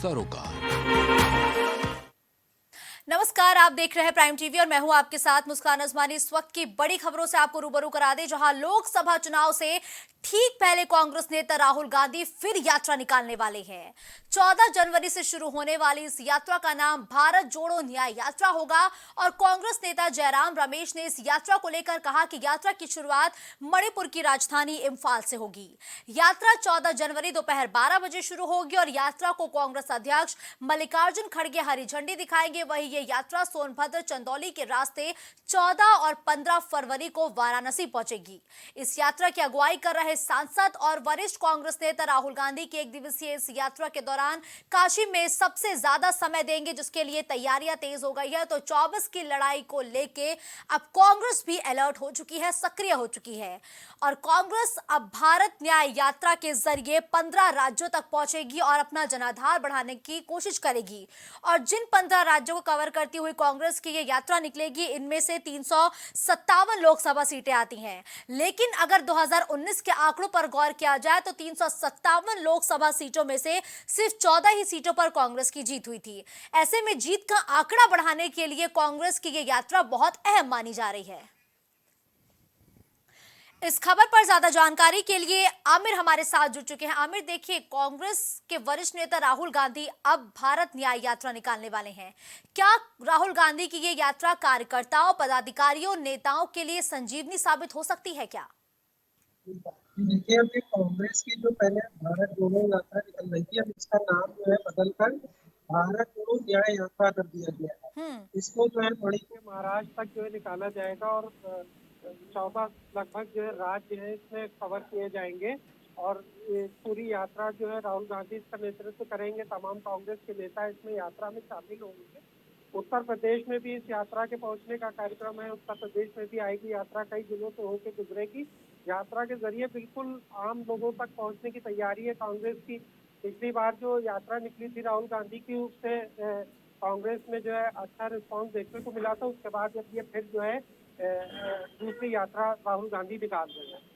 सरोकार। नमस्कार, आप देख रहे हैं प्राइम टीवी और मैं हूं आपके साथ मुस्कान अजमानी। इस वक्त की बड़ी खबरों से आपको रूबरू करा दें, जहां लोकसभा चुनाव से ठीक पहले कांग्रेस नेता राहुल गांधी फिर यात्रा निकालने वाले हैं। 14 जनवरी से शुरू होने वाली इस यात्रा का नाम भारत जोड़ो न्याय यात्रा होगा और कांग्रेस नेता जयराम रमेश ने इस यात्रा को लेकर कहा कि यात्रा की शुरुआत मणिपुर की राजधानी इंफाल से होगी। यात्रा 14 जनवरी दोपहर 12 बजे शुरू होगी और यात्रा को कांग्रेस अध्यक्ष मल्लिकार्जुन खड़गे हरी झंडी दिखाएंगे। वहीं ये यात्रा सोनभद्र चंदौली के रास्ते 14 और 15 फरवरी को वाराणसी पहुंचेगी। इस यात्रा की अगुवाई कर रहे सांसद और वरिष्ठ कांग्रेस नेता राहुल गांधी की एक दिवसीय इस यात्रा के दौरान काशी में सबसे ज्यादा समय देंगे, जिसके लिए तैयारियां तेज हो गई है। तो 24 की लड़ाई को लेके अब कांग्रेस भी अलर्ट हो चुकी है, सक्रिय हो चुकी है और कांग्रेस अब भारत न्याय यात्रा के जरिए 15 राज्यों तक पहुंचेगी और अपना जनाधार बढ़ाने की कोशिश करेगी। और जिन 15 राज्यों को कवर करती हुई कांग्रेस की ये यात्रा निकलेगी, इनमें से 357 लोकसभा सीटें आती हैं। लेकिन अगर 2019 के आंकड़ों पर गौर किया जाए तो 357 लोकसभा सीटों में से सिर्फ 14 ही सीटों पर कांग्रेस की जीत हुई थी। ऐसे में जीत का आंकड़ा बढ़ाने के लिए कांग्रेस की ये यात्रा बहुत अहम मानी जा रही है। इस खबर पर ज्यादा जानकारी के लिए आमिर हमारे साथ जुड़ चुके हैं। आमिर, देखिए, कांग्रेस के वरिष्ठ नेता राहुल गांधी अब भारत न्याय यात्रा निकालने वाले हैं। क्या राहुल गांधी की ये यात्रा कार्यकर्ताओं, पदाधिकारियों, नेताओं के लिए संजीवनी साबित हो सकती है क्या? देखिए, अभी कांग्रेस की जो पहले भारत जोड़ो यात्रा निकल रही थी, अब इसका नाम जो है बदलकर भारत जोड़ो न्याय यात्रा कर दिया गया है। इसको जो है मणिपुर महाराष्ट्र तक जो है निकाला जाएगा और 14 लगभग जो है राज्य है इसमें कवर किए जाएंगे और ये पूरी यात्रा जो है राहुल गांधी इसका नेतृत्व करेंगे। तमाम कांग्रेस के नेता इसमें यात्रा में शामिल होंगे। उत्तर प्रदेश में भी इस यात्रा के पहुंचने का कार्यक्रम है। उत्तर प्रदेश में भी आएगी यात्रा, कई जिलों से होकर गुजरेगी। यात्रा के जरिए बिल्कुल आम लोगों तक पहुंचने की तैयारी है कांग्रेस की। पिछली बार जो यात्रा निकली थी राहुल गांधी की, उससे कांग्रेस में जो है अच्छा रिस्पांस देखने को मिला था। उसके बाद जब ये फिर जो है दूसरी यात्रा राहुल गांधी निकाल रहे हैं।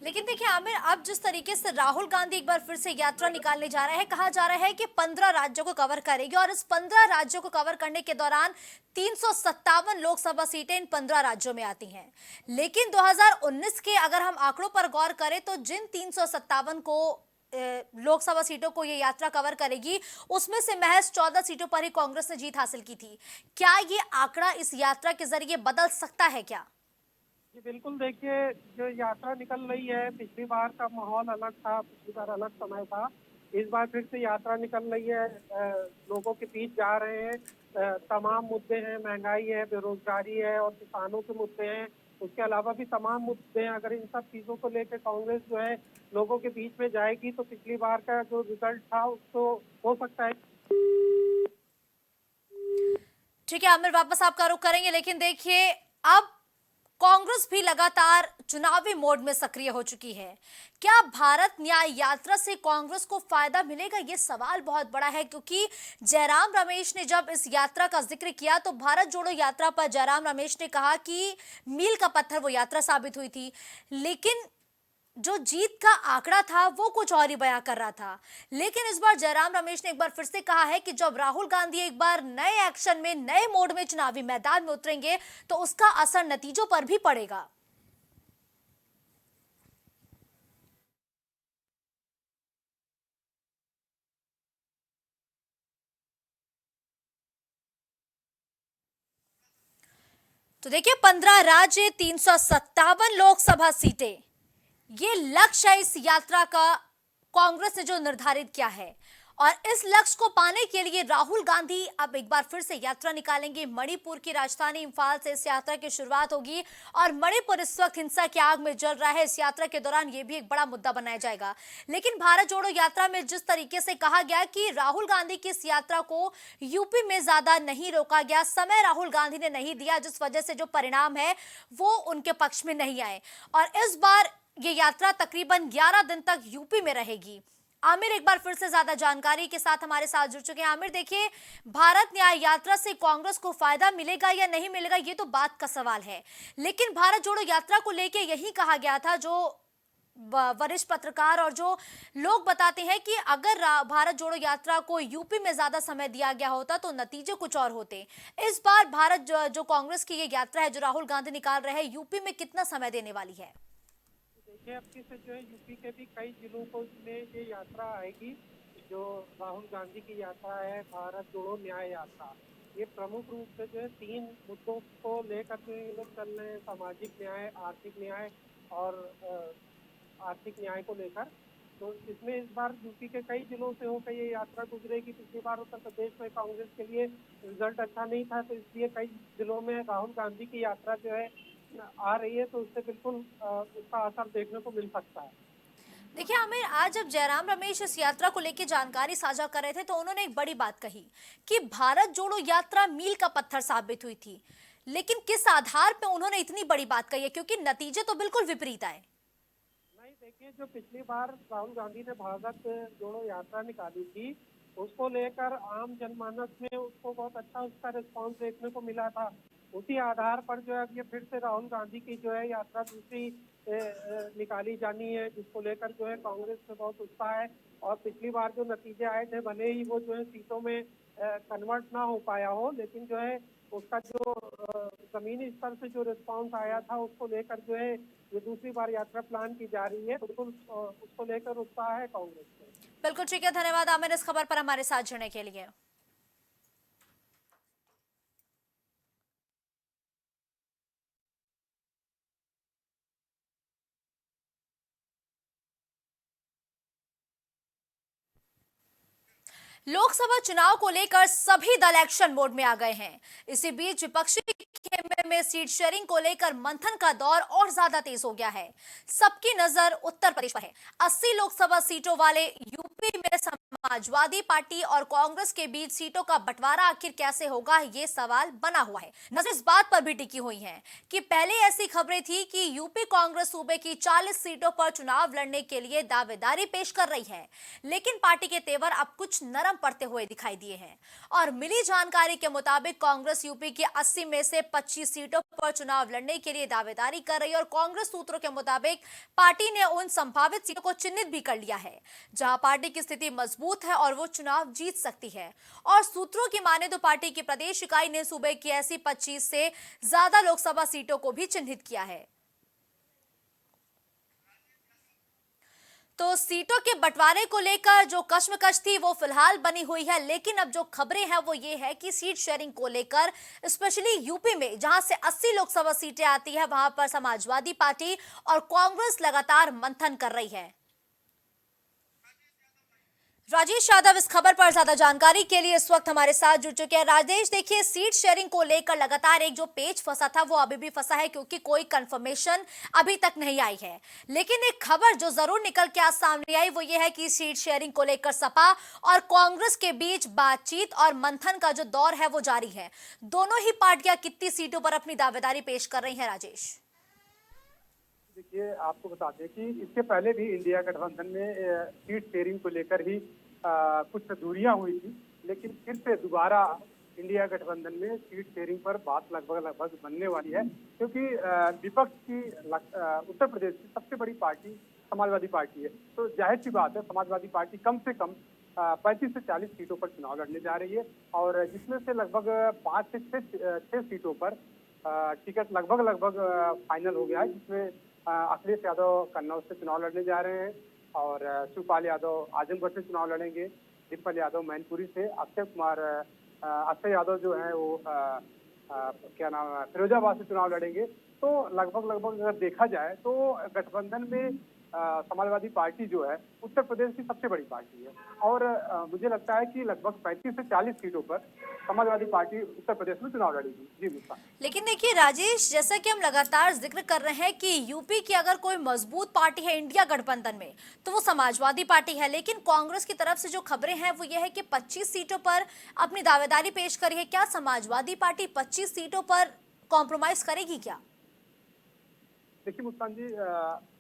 लेकिन देखिए आमिर, अब जिस तरीके से राहुल गांधी एक बार फिर से यात्रा निकालने जा रहे हैं, कहा जा रहा है कि 15 राज्यों को कवर करेगी और इस 15 राज्यों को कवर करने के दौरान 357 लोकसभा सीटें इन 15 राज्यों में आती हैं। लेकिन 2019 के अगर हम आंकड़ों पर गौर करें तो जिन 357 को लोकसभा सीटों को ये यात्रा कवर करेगी, उसमें से महज 14 सीटों पर ही कांग्रेस ने जीत हासिल की थी। क्या ये आंकड़ा इस यात्रा के जरिए बदल सकता है क्या? जी बिल्कुल, देखिए, जो यात्रा निकल रही है, पिछली बार का माहौल अलग था, पिछली बार अलग समय था। इस बार फिर से यात्रा निकल रही है, लोगों के बीच जा रहे हैं। तमाम मुद्दे हैं, महंगाई है, बेरोजगारी है और किसानों के मुद्दे हैं। उसके अलावा भी तमाम मुद्दे हैं। अगर इन सब चीज़ों को लेकर कांग्रेस जो है लोगों के बीच में जाएगी तो पिछली बार का जो रिजल्ट था उसको हो सकता है। ठीक है आमिर, वापस आपका रुख करेंगे। लेकिन देखिए, अब कांग्रेस भी लगातार चुनावी मोड में सक्रिय हो चुकी है। क्या भारत न्याय यात्रा से कांग्रेस को फायदा मिलेगा? ये सवाल बहुत बड़ा है, क्योंकि जयराम रमेश ने जब इस यात्रा का जिक्र किया तो भारत जोड़ो यात्रा पर जयराम रमेश ने कहा कि मील का पत्थर वो यात्रा साबित हुई थी। लेकिन जो जीत का आंकड़ा था वो कुछ और ही बयां कर रहा था। लेकिन इस बार जयराम रमेश ने एक बार फिर से कहा है कि जब राहुल गांधी एक बार नए एक्शन में, नए मोड में चुनावी मैदान में उतरेंगे तो उसका असर नतीजों पर भी पड़ेगा। तो देखिए, 15 राज्य, 357 लोकसभा सीटें, ये लक्ष्य है इस यात्रा का कांग्रेस ने जो निर्धारित किया है। और इस लक्ष्य को पाने के लिए राहुल गांधी अब एक बार फिर से यात्रा निकालेंगे। मणिपुर की राजधानी इंफाल से इस यात्रा की शुरुआत होगी और मणिपुर इस वक्त हिंसा की आग में जल रहा है। इस यात्रा के दौरान यह भी एक बड़ा मुद्दा बनाया जाएगा। लेकिन भारत जोड़ो यात्रा में जिस तरीके से कहा गया कि राहुल गांधी की इस यात्रा को यूपी में ज्यादा नहीं रोका गया, समय राहुल गांधी ने नहीं दिया, जिस वजह से जो परिणाम है वो उनके पक्ष में नहीं आए। और इस बार ये यात्रा तकरीबन 11 दिन तक यूपी में रहेगी। आमिर एक बार फिर से ज्यादा जानकारी के साथ हमारे साथ जुड़ चुके हैं। आमिर, देखिए, भारत न्याय यात्रा से कांग्रेस को फायदा मिलेगा या नहीं मिलेगा, ये तो बात का सवाल है। लेकिन भारत जोड़ो यात्रा को लेके यही कहा गया था, जो वरिष्ठ पत्रकार और जो लोग बताते हैं कि अगर भारत जोड़ो यात्रा को यूपी में ज्यादा समय दिया गया होता तो नतीजे कुछ और होते। इस बार भारत जो कांग्रेस की ये यात्रा है जो राहुल गांधी निकाल रहे हैं, यूपी में कितना समय देने वाली है? देखिए, अब से जो है यूपी के भी कई जिलों को में ये यात्रा आएगी। जो राहुल गांधी की यात्रा है, भारत जोड़ो न्याय यात्रा, ये प्रमुख रूप से जो है 3 मुद्दों को लेकर के ये लोग चल रहे हैं। सामाजिक न्याय, आर्थिक न्याय और आर्थिक न्याय को लेकर। तो इसमें इस बार यूपी के कई जिलों से होकर ये यात्रा गुजरेगी। पिछली बार उत्तर प्रदेश में कांग्रेस के लिए रिजल्ट अच्छा नहीं था, तो इसलिए कई जिलों में राहुल गांधी की यात्रा जो है आ रही है, तो उससे बिल्कुल उसका असर देखने को मिल सकता है। देखिए आमिर, आज जब जयराम रमेश इस यात्रा को लेकर जानकारी साझा कर रहे थे तो उन्होंने एक बड़ी बात कही कि भारत जोड़ो यात्रा मील का पत्थर साबित हुई थी। लेकिन किस आधार पे उन्होंने इतनी बड़ी बात कही है, क्योंकि नतीजे तो बिल्कुल विपरीत आए। नहीं, देखिए, जो पिछली बार राहुल गांधी ने भारत जोड़ो यात्रा निकाली थी, उसको लेकर आम जनमानस में उसको बहुत अच्छा उसका रिस्पांस देखने को मिला था। उसी आधार पर जो है अब ये फिर से राहुल गांधी की जो है यात्रा दूसरी निकाली जानी है, जिसको लेकर जो है कांग्रेस में बहुत उत्साह है। और पिछली बार जो नतीजे आए थे, भले ही वो जो है सीटों में कन्वर्ट ना हो पाया हो, लेकिन जो है उसका जो जमीनी स्तर से जो रिस्पांस आया था, उसको लेकर जो है ये दूसरी बार यात्रा प्लान की जा रही है। बिल्कुल उसको लेकर उत्साह है कांग्रेस में। बिल्कुल ठीक है, धन्यवाद आमिर इस खबर पर हमारे साथ जुड़ने के लिए। लोकसभा चुनाव को लेकर सभी दल एक्शन मोड में आ गए हैं। इसी बीच विपक्षी खेमे में सीट शेयरिंग को लेकर मंथन का दौर और ज्यादा तेज हो गया है। सबकी नजर उत्तर प्रदेश पर है। 80 लोकसभा सीटों वाले यूपी में समाजवादी पार्टी और कांग्रेस के बीच सीटों का बंटवारा आखिर कैसे होगा, ये सवाल बना हुआ है। नजर इस बात पर भी टिकी हुई है कि पहले ऐसी खबरें थी कि यूपी कांग्रेस सूबे की 40 सीटों पर चुनाव लड़ने के लिए दावेदारी पेश कर रही है, लेकिन पार्टी के तेवर अब कुछ नरम पड़ते हुए दिखाई दिए हैं। और मिली जानकारी के मुताबिक कांग्रेस यूपी की 80 में से 25 सीटों पर चुनाव लड़ने के लिए दावेदारी कर रही है और कांग्रेस सूत्रों के मुताबिक पार्टी ने उन संभावित सीटों को चिन्हित भी कर लिया है जहां पार्टी की स्थिति मजबूत है और वो चुनाव जीत सकती है। और सूत्रों की माने तो पार्टी की प्रदेश इकाई ने सूबे की ऐसी 25 से ज्यादा लोकसभा सीटों को भी चिन्हित किया है। तो सीटों के बंटवारे को लेकर जो कश्मकश थी वो फिलहाल बनी हुई है, लेकिन अब जो खबरें हैं वो ये है कि सीट शेयरिंग को लेकर स्पेशली यूपी में जहां से 80 लोकसभा सीटें आती है वहां पर समाजवादी पार्टी और कांग्रेस लगातार मंथन कर रही है। राजेश यादव इस खबर पर ज्यादा जानकारी के लिए इस वक्त हमारे साथ जुड़ चुके हैं। राजेश, देखिए सीट शेयरिंग को लेकर लगातार एक जो पेच फंसा था वो अभी भी फंसा है, क्योंकि कोई कंफर्मेशन अभी तक नहीं आई है। लेकिन एक खबर जो जरूर निकल के आज सामने आई वो ये है कि सीट शेयरिंग को लेकर सपा और कांग्रेस के बीच बातचीत और मंथन का जो दौर है वो जारी है। दोनों ही पार्टियां कितनी सीटों पर अपनी दावेदारी पेश कर रही है राजेश? देखिए, आपको बता दें कि इसके पहले भी इंडिया गठबंधन में सीट शेयरिंग को लेकर ही कुछ दूरियां हुई थी, लेकिन फिर से दोबारा इंडिया गठबंधन में सीट शेयरिंग पर बात लगभग बनने वाली है, क्योंकि विपक्ष की उत्तर प्रदेश की सबसे बड़ी पार्टी समाजवादी पार्टी है। तो जाहिर सी बात है, समाजवादी पार्टी कम से कम 35 से 40 सीटों पर चुनाव लड़ने जा रही है, और जिसमें से लगभग 5 से 6 सीटों पर टिकट लगभग फाइनल हो गया है, जिसमें अखिलेश यादव कन्नौज से चुनाव लड़ने जा रहे हैं और शिवपाल यादव आजमगढ़ से चुनाव लड़ेंगे, डिम्पल यादव मैनपुरी से, अक्षय यादव जो है वो क्या नाम है फिरोजाबाद से चुनाव लड़ेंगे। तो लगभग अगर देखा जाए तो गठबंधन में समाजवादी पार्टी जो है उत्तर प्रदेश की सबसे बड़ी पार्टी है, और मुझे लगता है कि लगभग 35 से 40 सीटों पर समाजवादी पार्टी उत्तर प्रदेश में चुनाव लड़ेगी। जी मुस्कान। लेकिन देखिए राजेश, जैसा कि हम लगातार जिक्र कर रहे हैं कि यूपी की अगर कोई मजबूत पार्टी है इंडिया गठबंधन में तो वो समाजवादी पार्टी है, लेकिन कांग्रेस की तरफ से जो खबरें हैं वो ये है कि 25 सीटों पर अपनी दावेदारी पेश करी है। क्या समाजवादी पार्टी 25 सीटों पर कॉम्प्रोमाइज करेगी क्या? देखिए मुस्कान जी,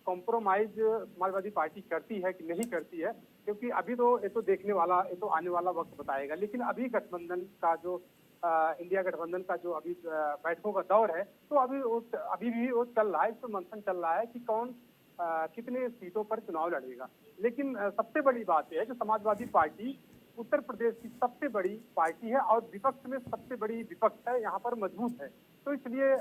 कॉम्प्रोमाइज समाजवादी पार्टी करती है कि नहीं करती है, क्योंकि अभी तो ये तो देखने वाला, ये तो आने वाला वक्त बताएगा। लेकिन अभी गठबंधन का जो इंडिया गठबंधन का जो अभी बैठकों का दौर है, तो अभी भी वो चल रहा है, इस पर मंथन चल रहा है कि कौन कितने सीटों पर चुनाव लड़ेगा। लेकिन सबसे बड़ी बात यह है कि समाजवादी पार्टी उत्तर प्रदेश की सबसे बड़ी पार्टी है और विपक्ष में सबसे बड़ी विपक्ष है, यहाँ पर मजबूत है। तो इसलिए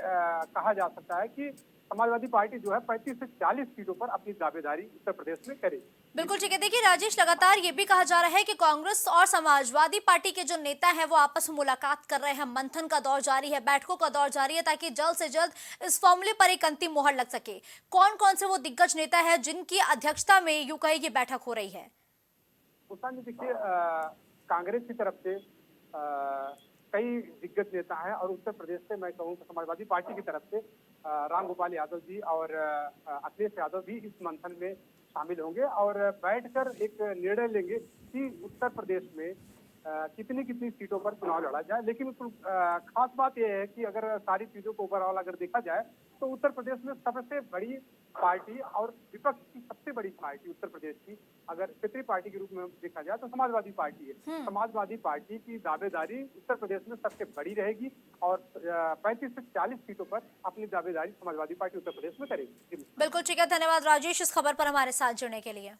कहा जा सकता है कि समाजवादी पार्टी जो है 35 से 40 सीटों पर अपनी दावेदारी उत्तर प्रदेश में करेगी। बिल्कुल ठीक है। देखिए राजेश, लगातार ये भी कहा जा रहा है कि कांग्रेस और समाजवादी पार्टी के जो नेता हैं वो आपस में मुलाकात कर रहे हैं, मंथन का दौर जारी है, बैठकों का दौर जारी है, ताकि जल्द से जल्द इस फॉर्मूले पर एक अंतिम मुहर लग सके। कौन कौन से वो दिग्गज नेता है जिनकी अध्यक्षता में यूं कहे ये बैठक हो रही है? देखिए, कांग्रेस की तरफ से कई दिग्गज नेता हैं और उत्तर प्रदेश से मैं कहूँ समाजवादी पार्टी की तरफ से राम गोपाल यादव जी और अखिलेश यादव भी इस मंथन में शामिल होंगे और बैठकर एक निर्णय लेंगे कि उत्तर प्रदेश में कितनी कितनी सीटों पर चुनाव लड़ा जाए। लेकिन खास बात यह है कि अगर सारी चीजों को ओवरऑल अगर देखा जाए तो उत्तर प्रदेश में सबसे बड़ी पार्टी और विपक्ष की सबसे बड़ी पार्टी उत्तर प्रदेश की अगर क्षेत्रीय पार्टी के रूप में देखा जाए तो समाजवादी पार्टी है। समाजवादी पार्टी की दावेदारी उत्तर प्रदेश में सबसे बड़ी रहेगी और 35 से 40 सीटों पर अपनी दावेदारी समाजवादी पार्टी उत्तर प्रदेश में करेगी। बिल्कुल ठीक है, धन्यवाद राजेश इस खबर पर हमारे साथ जुड़ने के लिए।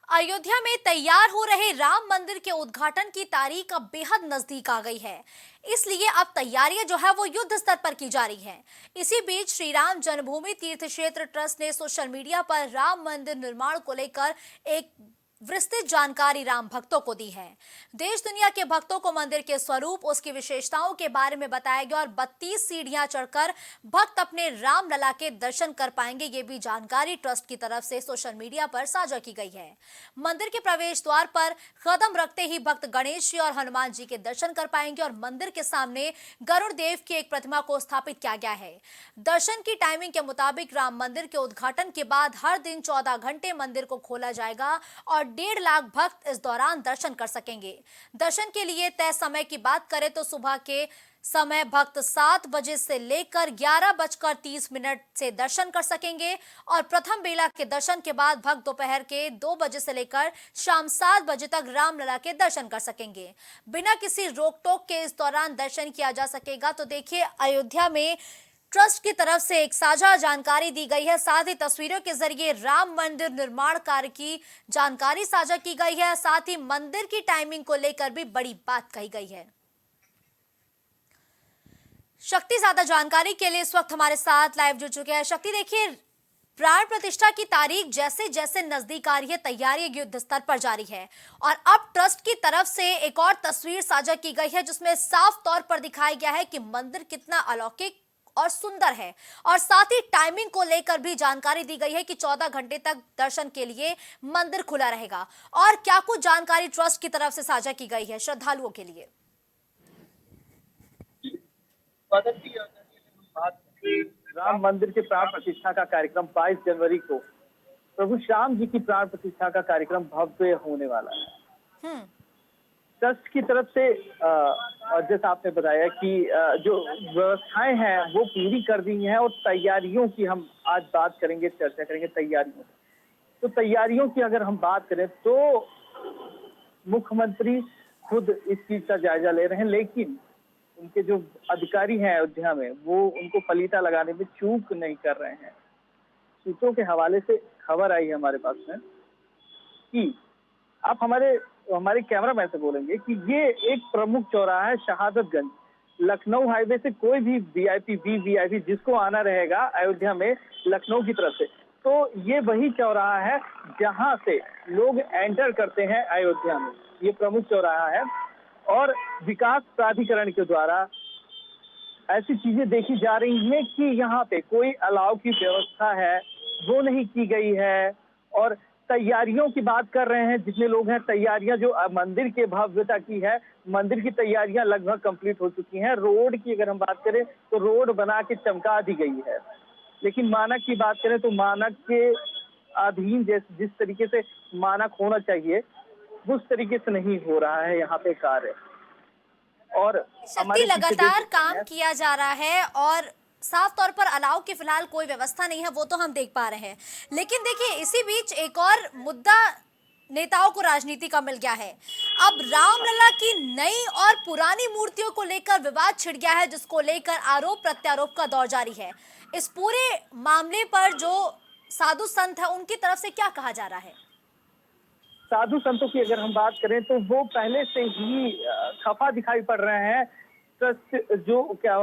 अयोध्या में तैयार हो रहे राम मंदिर के उद्घाटन की तारीख अब बेहद नजदीक आ गई है, इसलिए अब तैयारियां जो है वो युद्ध स्तर पर की जा रही हैं। इसी बीच श्री राम जन्मभूमि तीर्थ क्षेत्र ट्रस्ट ने सोशल मीडिया पर राम मंदिर निर्माण को लेकर एक विस्तृत जानकारी राम भक्तों को दी है। देश दुनिया के भक्तों को मंदिर के स्वरूप, उसकी विशेषताओं के बारे में बताया गया और 32 सीढ़ियां चढ़कर भक्त अपने राम लला के दर्शन कर पाएंगे, ये भी जानकारी ट्रस्ट की तरफ से सोशल मीडिया पर साझा की गई है। मंदिर के प्रवेश द्वार पर कदम रखते ही भक्त गणेश जी और हनुमान जी के दर्शन कर पाएंगे और मंदिर के सामने गरुड़ देव की एक प्रतिमा को स्थापित किया गया है। दर्शन की टाइमिंग के मुताबिक राम मंदिर के उद्घाटन के बाद हर दिन 14 घंटे मंदिर को खोला जाएगा और 1.5 लाख भक्त इस दौरान दर्शन कर सकेंगे। दर्शन के लिए तय समय की बात करें तो सुबह के समय भक्त 7 बजे से लेकर 11:30 से दर्शन कर सकेंगे और प्रथम बेला के दर्शन के बाद भक्त दोपहर के 2 बजे से लेकर शाम 7 बजे तक रामलला के दर्शन कर सकेंगे। बिना किसी रोक टोक के इस दौरान दर्शन किया जा सकेगा। तो देखिए, अयोध्या में ट्रस्ट की तरफ से एक साझा जानकारी दी गई है, साथ ही तस्वीरों के जरिए राम मंदिर निर्माण कार्य की जानकारी साझा की गई है, साथ ही मंदिर की टाइमिंग को लेकर भी बड़ी बात कही गई है। शक्ति ज्यादा जानकारी के लिए इस वक्त हमारे साथ लाइव जुड़ चुके हैं। शक्ति, देखिए प्राण प्रतिष्ठा की तारीख जैसे जैसे नजदीक आ रही है, तैयारी युद्ध स्तर पर जारी है और अब ट्रस्ट की तरफ से एक और तस्वीर साझा की गई है जिसमें साफ तौर पर दिखाया गया है कि मंदिर कितना अलौकिक और सुंदर है और साथ ही टाइमिंग को लेकर भी जानकारी दी गई है कि 14 घंटे तक दर्शन के लिए मंदिर खुला रहेगा। और क्या कुछ जानकारी ट्रस्ट की तरफ से साझा की गई है श्रद्धालुओं के लिए? राम मंदिर के प्राण प्रतिष्ठा का कार्यक्रम 22 जनवरी को प्रभु श्याम जी की प्राण प्रतिष्ठा का कार्यक्रम भव्य होने वाला है। ट्रस्ट की तरफ से जैसा आपने बताया कि जो व्यवस्थाएं हैं वो पूरी कर दी हैं और तैयारियों की हम आज बात करेंगे, चर्चा करेंगे तैयारियों। तो तैयारियों की अगर हम बात करें तो मुख्यमंत्री खुद इस चीज का जायजा ले रहे हैं, लेकिन उनके जो अधिकारी हैं अयोध्या में वो उनको फलीता लगाने में चूक नहीं कर रहे हैं। सूत्रों के हवाले से खबर आई है हमारे पास में कि आप हमारे कैमरामैन से बोलेंगे कि ये एक प्रमुख चौराहा है शहादतगंज, लखनऊ हाईवे से कोई भी वीवीआईपी जिसको आना रहेगा अयोध्या में लखनऊ की तरफ से, तो ये वही चौराहा है जहां से लोग एंटर करते हैं अयोध्या में। ये प्रमुख चौराहा है और विकास प्राधिकरण के द्वारा ऐसी चीजें देखी जा रही हैं कि यहाँ पे कोई अलाव की व्यवस्था है वो नहीं की गई है। और तैयारियों की बात कर रहे हैं जितने लोग हैं, तैयारियां जो मंदिर के भव्यता की है, मंदिर की तैयारियां लगभग कंप्लीट हो चुकी हैं। रोड की अगर हम बात करें तो रोड बना के चमका दी गई है, लेकिन मानक की बात करें तो मानक के अधीन जिस तरीके से मानक होना चाहिए उस तरीके से नहीं हो रहा है यहाँ पे कार्य। और शक्ति, लगातार काम किया जा रहा है और साफ तौर पर अलाव की फिलहाल कोई व्यवस्था नहीं है, वो तो हम देख पा रहे हैं। लेकिन देखिए, इसी बीच एक और मुद्दा नेताओं को राजनीति का मिल गया है। अब रामलला की नई और पुरानी मूर्तियों को लेकर विवाद छिड़ गया है, जिसको लेकर आरोप प्रत्यारोप का दौर जारी है। इस पूरे मामले पर जो साधु संत है उनकी तरफ से क्या कहा जा रहा है? साधु संतों की अगर हम बात करें तो वो पहले से ही खफा दिखाई पड़ रहे हैं। ट्रस्ट जो क्या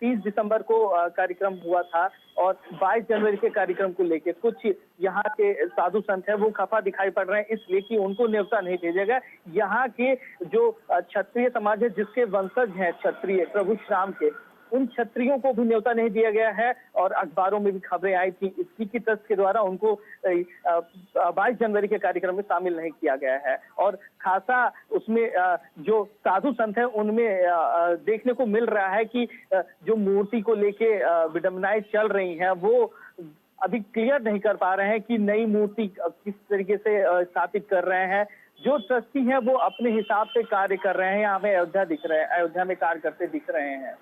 30 दिसंबर को कार्यक्रम हुआ था और 22 जनवरी के कार्यक्रम को लेके कुछ यहाँ के साधु संत हैं वो खफा दिखाई पड़ रहे हैं, इसलिए कि उनको न्योता नहीं भेजा गया। यहाँ के जो क्षत्रिय समाज है, जिसके वंशज हैं क्षत्रिय प्रभु श्री राम के, उन क्षत्रियों को भी न्योता नहीं दिया गया है और अखबारों में भी खबरें आई थी। इसी की ट्रस्ट के द्वारा उनको 22 जनवरी के कार्यक्रम में शामिल नहीं किया गया है और खासा उसमें जो साधु संत है उनमें देखने को मिल रहा है कि जो मूर्ति को लेके विडंबनाएं चल रही हैं वो अभी क्लियर नहीं कर पा रहे हैं कि नई मूर्ति किस तरीके से स्थापित कर रहे हैं। जो ट्रस्टी हैं वो अपने हिसाब से कार्य कर रहे हैं। हमें अयोध्या में कार्य करते दिख रहे हैं।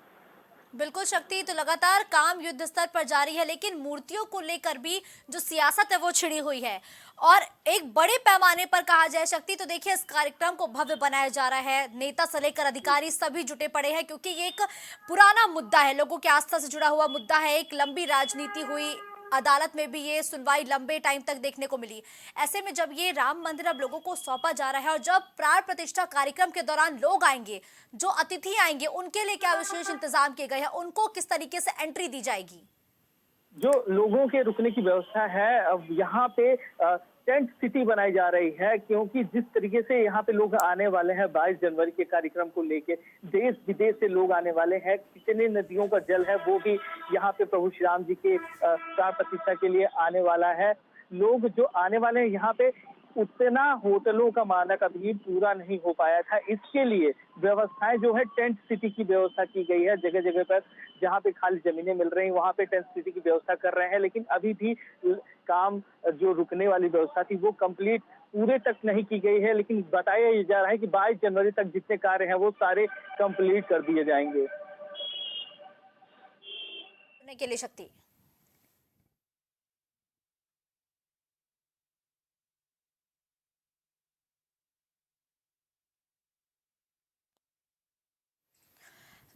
बिल्कुल शक्ति, तो लगातार काम युद्ध स्तर पर जारी है, लेकिन मूर्तियों को लेकर भी जो सियासत है वो छिड़ी हुई है और एक बड़े पैमाने पर कहा जाए शक्ति, तो देखिए इस कार्यक्रम को भव्य बनाया जा रहा है। नेता से लेकर अधिकारी सभी जुटे पड़े हैं, क्योंकि ये एक पुराना मुद्दा है, लोगों की आस्था से जुड़ा हुआ मुद्दा है। एक लंबी राजनीति हुई, अदालत में भी ये सुनवाई लंबे टाइम तक देखने को मिली। ऐसे में जब ये राम मंदिर अब लोगों को सौंपा जा रहा है और जब प्राण प्रतिष्ठा कार्यक्रम के दौरान लोग आएंगे, जो अतिथि आएंगे, उनके लिए क्या विशेष इंतजाम किए गए हैं? उनको किस तरीके से एंट्री दी जाएगी? जो लोगों के रुकने की व्यवस्था है, अब यहाँ पे टेंट सिटी बनाई जा रही है, क्योंकि जिस तरीके से यहाँ पे लोग आने वाले हैं 22 जनवरी के कार्यक्रम को लेके, देश विदेश से लोग आने वाले हैं। कितने नदियों का जल है वो भी यहाँ पे प्रभु श्री राम जी के प्राण प्रतिष्ठा के लिए आने वाला है। लोग जो आने वाले हैं यहाँ पे, उतना होटलों का मानक अभी पूरा नहीं हो पाया था। इसके लिए व्यवस्थाएं जो है टेंट सिटी की व्यवस्था की गई है। जगह जगह पर जहाँ पे खाली जमीनें मिल रही वहां पे टेंट सिटी की व्यवस्था कर रहे हैं, लेकिन अभी भी काम जो रुकने वाली व्यवस्था थी वो कंप्लीट पूरे तक नहीं की गई है। लेकिन बताया जा रहा है कि 22 जनवरी तक जितने कार्य हैं वो सारे कंप्लीट कर दिए जाएंगे। के लिए शक्ति।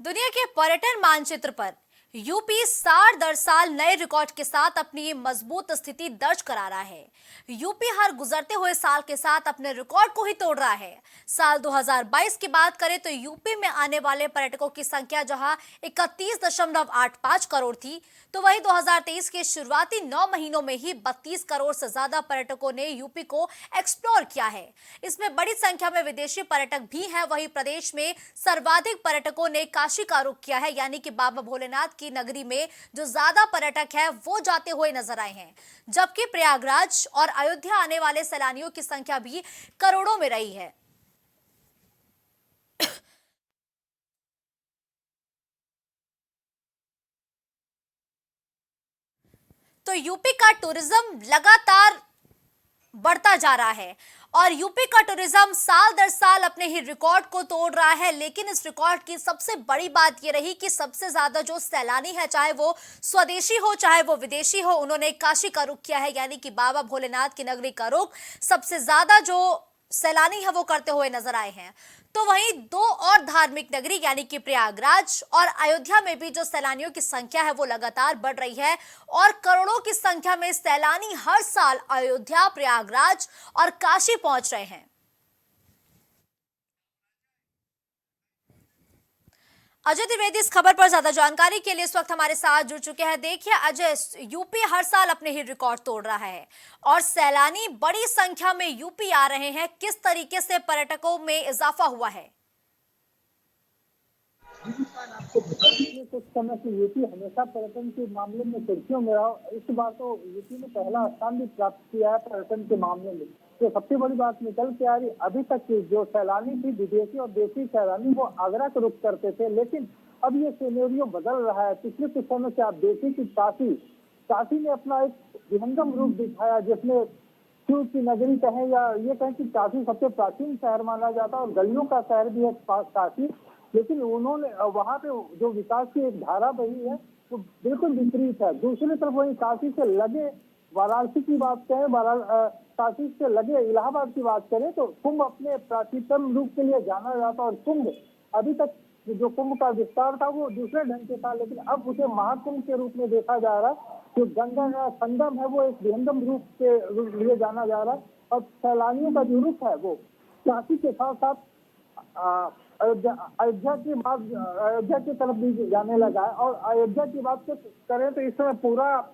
दुनिया के पर्यटन मानचित्र पर यूपी साल दर साल नए रिकॉर्ड के साथ अपनी मजबूत स्थिति दर्ज करा रहा है। यूपी हर गुजरते हुए साल के साथ अपने रिकॉर्ड को ही तोड़ रहा है। साल 2022 की बात करें तो यूपी में आने वाले पर्यटकों की संख्या जहां 31.85 करोड़ थी, तो वहीं 2023 के शुरुआती 9 महीनों में ही 32 करोड़ से ज्यादा पर्यटकों ने यूपी को एक्सप्लोर किया है। इसमें बड़ी संख्या में विदेशी पर्यटक भी हैं। वहीं प्रदेश में सर्वाधिक पर्यटकों ने काशी का रुख किया है, यानी कि बाबा भोलेनाथ की नगरी में जो ज्यादा पर्यटक है वो जाते हुए नजर आए हैं, जबकि प्रयागराज और अयोध्या आने वाले सैलानियों की संख्या भी करोड़ों में रही है। तो यूपी का टूरिज्म लगातार बढ़ता जा रहा है और यूपी का टूरिज्म साल दर साल अपने ही रिकॉर्ड को तोड़ रहा है। लेकिन इस रिकॉर्ड की सबसे बड़ी बात यह रही कि सबसे ज्यादा जो सैलानी है, चाहे वो स्वदेशी हो चाहे वो विदेशी हो, उन्होंने काशी का रुख किया है, यानी कि बाबा भोलेनाथ की नगरी का रुख सबसे ज्यादा जो सैलानी है वो करते हुए नजर आए हैं। तो वहीं दो और धार्मिक नगरी यानी कि प्रयागराज और अयोध्या में भी जो सैलानियों की संख्या है वो लगातार बढ़ रही है और करोड़ों की संख्या में सैलानी हर साल अयोध्या, प्रयागराज और काशी पहुंच रहे हैं। अजय द्विवेदी इस खबर पर ज्यादा जानकारी के लिए इस वक्त हमारे साथ जुड़ चुके हैं। देखिए अजय, यूपी हर साल अपने ही रिकॉर्ड तोड़ रहा है और सैलानी बड़ी संख्या में यूपी आ रहे हैं। किस तरीके से पर्यटकों में इजाफा हुआ है? कुछ समय से यूपी हमेशा पर्यटन के मामले में सुर्खियों में रहा। इस बार तो यूपी ने पहला स्थान भी प्राप्त किया है पर्यटन के मामले में। तो सबसे बड़ी बात निकल के आ रही, अभी तक की जो सैलानी थी, विदेशी और देशी सैलानी, वो आगरा का रुख करते थे, लेकिन अब ये सिनेरियो बदल रहा है। पिछले कुछ समय से आप देखिए कि काशी ने अपना एक विहंगम रूप दिखाया, जिसमें शिव की नगरी कहें या ये कहें कि काशी सबसे प्राचीन शहर माना जाता है और गलियों का शहर भी है काशी, लेकिन उन्होंने वहाँ पे जो विकास की एक धारा बही है वो बिल्कुल विपरीत है। दूसरी तरफ वही काशी से लगे वाराणसी की बात करें, काशी से लगे इलाहाबाद की बात करें तो कुंभ अपने प्राचीनतम रूप के लिए जाना जाता, और कुंभ अभी तक जो कुंभ का विस्तार था वो दूसरे ढंग से था, लेकिन अब उसे महाकुंभ के रूप में देखा जा रहा है। जो गंगा का संगम है वो एक विहंगम रूप के लिए जाना जा रहा है, और सैलानियों का जो रुख है वो काशी के साथ साथ अयोध्या की तरफ भी जाने लगा है। और अयोध्या की बात करें तो इस समय पूरा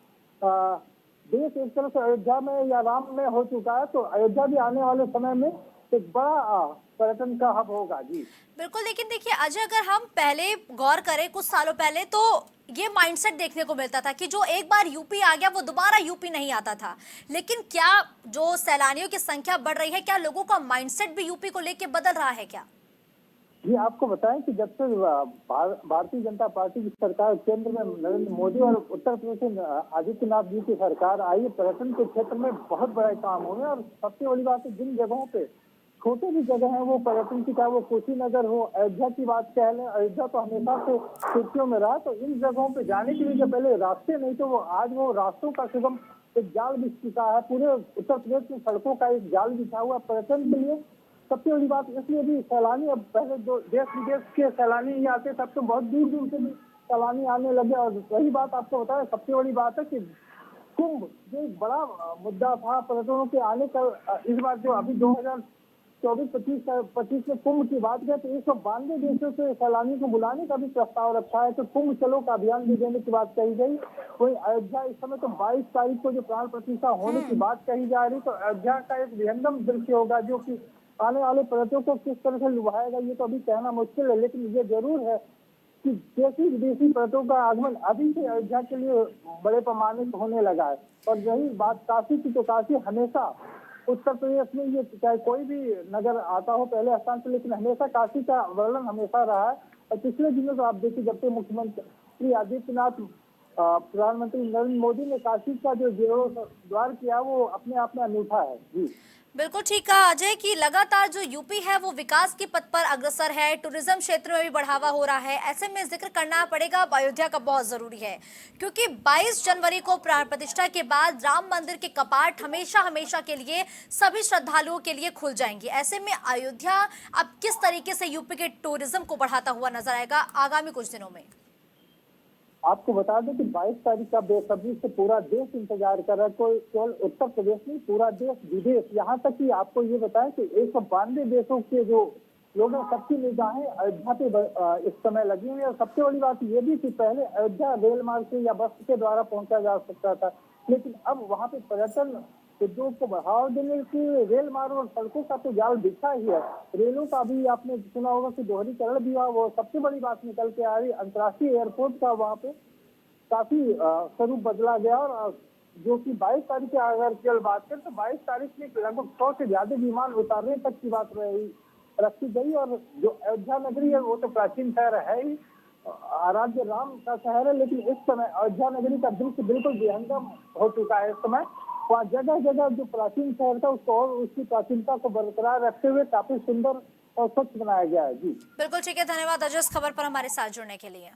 देश एक तरह से अयोध्या में या राम में हो चुका है, तो अयोध्या भी आने वाले समय में एक बड़ा पर्यटन का हब होगा। जी बिल्कुल, लेकिन देखिए अजय, अगर हम पहले गौर करें कुछ सालों पहले तो ये माइंडसेट देखने को मिलता था कि जो एक बार यूपी आ गया वो दोबारा यूपी नहीं आता था। लेकिन क्या जो सैलानियों की संख्या बढ़ रही है, क्या लोगों का माइंडसेट भी यूपी को लेके बदल रहा है क्या? जी, आपको बताएं कि जब से भारतीय जनता पार्टी की सरकार केंद्र में नरेंद्र मोदी और उत्तर प्रदेश में आदित्यनाथ जी की सरकार आई, पर्यटन के क्षेत्र में बहुत बड़े काम हुए। और सबसे बड़ी बात है, जिन जगहों पे छोटे भी जगह है वो पर्यटन की, चाहे वो कुशीनगर हो, अयोध्या की बात कह लें, अयोध्या तो हमेशा से सुर्खियों में रहा, तो इन जगहों पे जाने के लिए जो पहले रास्ते नहीं तो वो आज वो रास्तों का सुगम एक जाल बिछ चुका है। पूरे उत्तर प्रदेश की सड़कों का एक जाल बिछा हुआ पर्यटन के लिए। सबसे बड़ी बात इसलिए भी सैलानी, अब पहले जो देश विदेश के सैलानी ही आते, तब तो बहुत दूर दूर से भी सैलानी आने लगे। और वही बात आपको बताया, सबसे बड़ी बात है कि कुंभ जो एक बड़ा मुद्दा था पर्यटकों के आने का, इस बार जो अभी 2024-25 में कुंभ की बात करें तो 192 देशों से सैलानी को बुलाने का भी प्रस्ताव रखा है, तो कुंभ चलो का अभियान भी देने की बात कही गई। वही अयोध्या इस समय तो 22 तारीख को जो प्राण प्रतिष्ठा होने की बात कही जा रही, तो अयोध्या का एक विहंगम दृश्य होगा जो कि आने वाले पर्यटकों को किस तरह से लुभाएगा ये तो अभी कहना मुश्किल है। लेकिन ये जरूर है कि देशी विदेशी पर्यटकों का आगमन अभी से अयोध्या के लिए बड़े पैमाने पर होने लगा है। और रही बात काशी की, तो काशी हमेशा उत्तर प्रदेश में, ये चाहे कोई भी नगर आता हो पहले स्थान से, लेकिन हमेशा काशी का वर्णन हमेशा रहा है। और पिछले दिनों तो आप देखिए, जब से मुख्यमंत्री आदित्यनाथ, प्रधानमंत्री नरेंद्र मोदी ने काशी का जो जीर्णोद्धार किया वो अपने आप में अनूठा है। जी बिल्कुल ठीक कहा अजय कि लगातार जो यूपी है वो विकास की पथ पर अग्रसर है, टूरिज्म क्षेत्र में भी बढ़ावा हो रहा है। ऐसे में जिक्र करना पड़ेगा अब अयोध्या का बहुत जरूरी है, क्योंकि 22 जनवरी को प्राण प्रतिष्ठा के बाद राम मंदिर के कपाट हमेशा हमेशा के लिए सभी श्रद्धालुओं के लिए खुल जाएंगे। ऐसे में अयोध्या अब किस तरीके से यूपी के टूरिज्म को बढ़ाता हुआ नजर आएगा आगामी कुछ दिनों में? आपको बता दें कि 22 तारीख का बेसब्री से पूरा देश इंतजार कर रहा है। कोई केवल उत्तर प्रदेश नहीं, पूरा देश विदेश, यहाँ तक कि आपको ये बताएं कि 192 देशों के जो लोग हैं सबकी निगाहें अयोध्या पे इस समय लगी हुई है। और सबसे बड़ी बात ये भी कि पहले अयोध्या रेल मार्ग से या बस के द्वारा पहुंचा जा सकता था, लेकिन अब वहाँ पे पर्यटन उद्योग को बढ़ावा देने के लिए रेल मार्ग और सड़कों का तो जाल बिछा ही है। रेलों का भी आपने सुना होगा कि दोहरीकरण भी हुआ। वो सबसे बड़ी बात निकल के आ रही, अंतर्राष्ट्रीय एयरपोर्ट का वहाँ पे काफी स्वरूप बदला गया। और जो कि 22 तारीख की अगर केवल बात करें तो 22 तारीख में लगभग 100 से ज्यादा विमान उतारने तक की बात रखी गई। और जो अयोध्या नगरी है वो तो प्राचीन शहर है ही, आराध्य राम का शहर है, लेकिन इस समय अयोध्या नगरी का दृश्य बिल्कुल विहंगम हो चुका है। इस समय वहाँ जगह जगह जो प्राचीन शहर था उसको और उसकी प्राचीनता को बरकरार रखते हुए काफी सुंदर और स्वच्छ बनाया गया है। जी बिल्कुल ठीक है, धन्यवाद अजय इस खबर पर हमारे साथ जुड़ने के लिए।